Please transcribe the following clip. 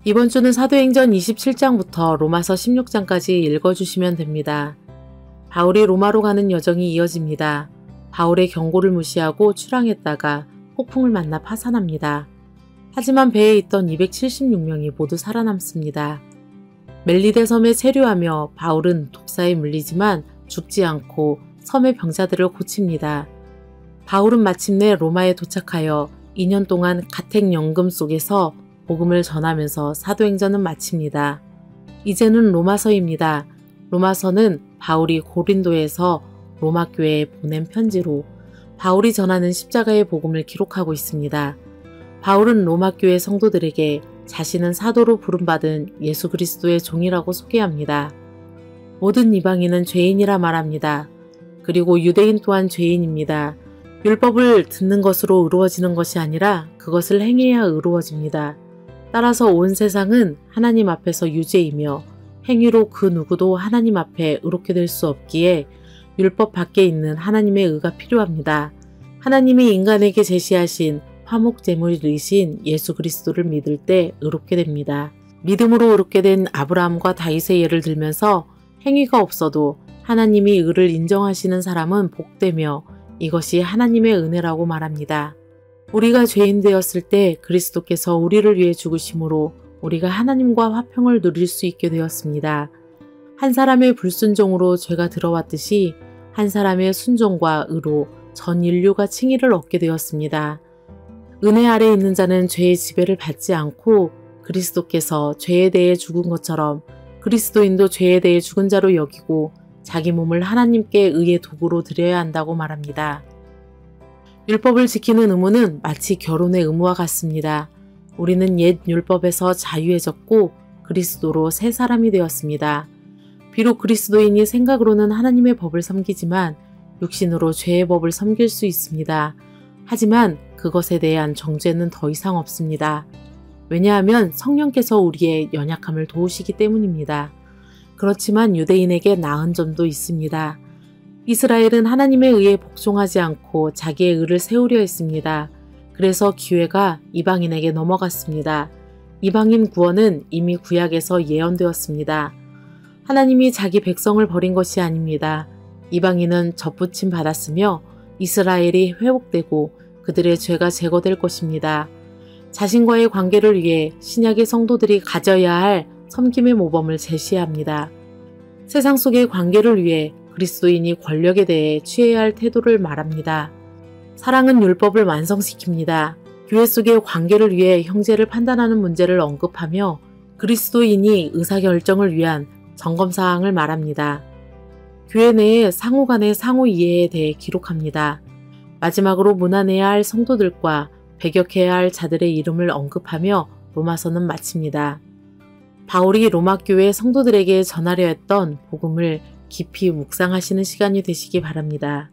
이번 주는 사도행전 27장부터 로마서 16장까지 읽어주시면 됩니다. 바울이 로마로 가는 여정이 이어집니다. 바울의 경고를 무시하고 출항했다가 폭풍을 만나 파산합니다. 하지만 배에 있던 276명이 모두 살아남습니다. 멜리데 섬에 체류하며 바울은 독사에 물리지만 죽지 않고 섬의 병자들을 고칩니다. 바울은 마침내 로마에 도착하여 2년 동안 가택연금 속에서 복음을 전하면서 사도행전은 마칩니다. 이제는 로마서입니다. 로마서는 바울이 고린도에서 로마 교회에 보낸 편지로 바울이 전하는 십자가의 복음을 기록하고 있습니다. 바울은 로마 교회 성도들에게 자신은 사도로 부름받은 예수 그리스도의 종이라고 소개합니다. 모든 이방인은 죄인이라 말합니다. 그리고 유대인 또한 죄인입니다. 율법을 듣는 것으로 의로워지는 것이 아니라 그것을 행해야 의로워집니다. 따라서 온 세상은 하나님 앞에서 유죄이며 행위로 그 누구도 하나님 앞에 의롭게 될 수 없기에 율법 밖에 있는 하나님의 의가 필요합니다. 하나님이 인간에게 제시하신 화목제물이신 예수 그리스도를 믿을 때 의롭게 됩니다. 믿음으로 의롭게 된 아브라함과 다윗의 예를 들면서 행위가 없어도 하나님이 의를 인정하시는 사람은 복되며 이것이 하나님의 은혜라고 말합니다. 우리가 죄인 되었을 때 그리스도께서 우리를 위해 죽으심으로 우리가 하나님과 화평을 누릴 수 있게 되었습니다. 한 사람의 불순종으로 죄가 들어왔듯이 한 사람의 순종과 의로 전 인류가 칭의를 얻게 되었습니다. 은혜 아래 있는 자는 죄의 지배를 받지 않고 그리스도께서 죄에 대해 죽은 것처럼 그리스도인도 죄에 대해 죽은 자로 여기고 자기 몸을 하나님께 의의 도구로 드려야 한다고 말합니다. 율법을 지키는 의무는 마치 결혼의 의무와 같습니다. 우리는 옛 율법에서 자유해졌고 그리스도로 새 사람이 되었습니다. 비록 그리스도인이 생각으로는 하나님의 법을 섬기지만 육신으로 죄의 법을 섬길 수 있습니다. 하지만 그것에 대한 정죄는 더 이상 없습니다. 왜냐하면 성령께서 우리의 연약함을 도우시기 때문입니다. 그렇지만 유대인에게 나은 점도 있습니다. 이스라엘은 하나님의 의에 복종하지 않고 자기의 의를 세우려 했습니다. 그래서 기회가 이방인에게 넘어갔습니다. 이방인 구원은 이미 구약에서 예언되었습니다. 하나님이 자기 백성을 버린 것이 아닙니다. 이방인은 접붙임 받았으며 이스라엘이 회복되고 그들의 죄가 제거될 것입니다. 자신과의 관계를 위해 신약의 성도들이 가져야 할 섬김의 모범을 제시합니다. 세상 속의 관계를 위해 그리스도인이 권력에 대해 취해야 할 태도를 말합니다. 사랑은 율법을 완성시킵니다. 교회 속의 관계를 위해 형제를 판단하는 문제를 언급하며 그리스도인이 의사결정을 위한 점검사항을 말합니다. 교회 내에 상호 간의 상호 이해에 대해 기록합니다. 마지막으로 문안해야 할 성도들과 배격해야 할 자들의 이름을 언급하며 로마서는 마칩니다. 바울이 로마 교회 성도들에게 전하려 했던 복음을 깊이 묵상하시는 시간이 되시기 바랍니다.